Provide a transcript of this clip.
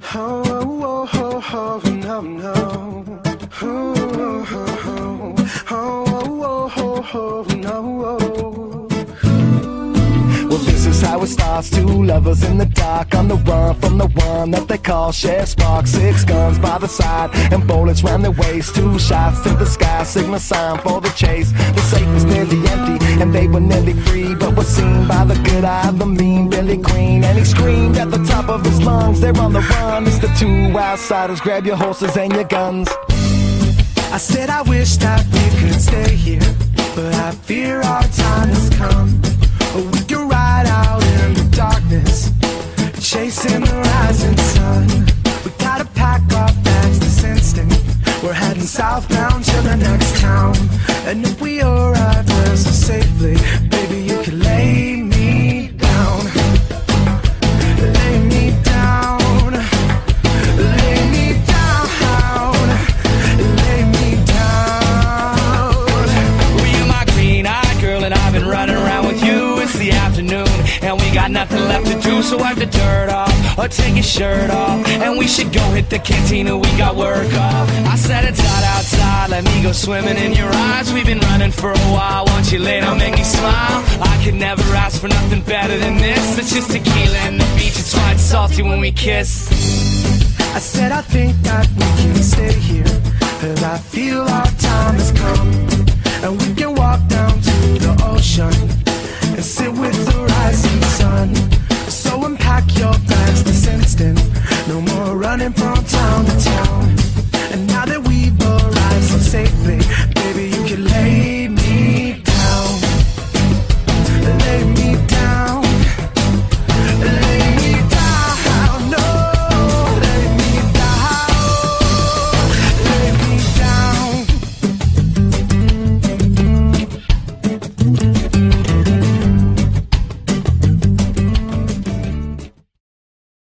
Oh, oh, oh, oh, oh, no, no. Oh, oh, oh, oh, oh, oh, oh, no. Well, this is how it starts. Two lovers in the dark, on the run from the one that they call Chef Spark. 6 guns by the side and bullets round their waist. 2 shots to the sky, signal sign for the chase. The safe was nearly empty and they were nearly free, but was seen by the good eye of the mean Billy Green. And he screamed at the top of his lungs, they're on the run. It's the 2 outsiders, grab your horses and your guns. I said I wish that we could stay here, but I fear our time has come. We can ride out in the darkness, chasing the rising sun. We gotta pack our bags this instant. We're heading southbound to the next town. And if we arrive there so safely, baby, you can lay me down. Lay me down. Lay me down. Lay me down. Well, you're my green-eyed girl and I've been running around with you. It's the afternoon and we got nothing left to do, so wipe the dirt off or take your shirt off, and we should go hit the cantina, we got work off. I said it's hot outside, let me go swimming in your eyes. We've been running for a while, once you lay down make me smile. I could never ask for nothing better than this. It's just tequila and the beach, it's fine salty when we kiss. I said I think that we can stay here, but I feel our time has come. And we can walk down to the ocean and sit with the rising sun. So unpack your bags this instant.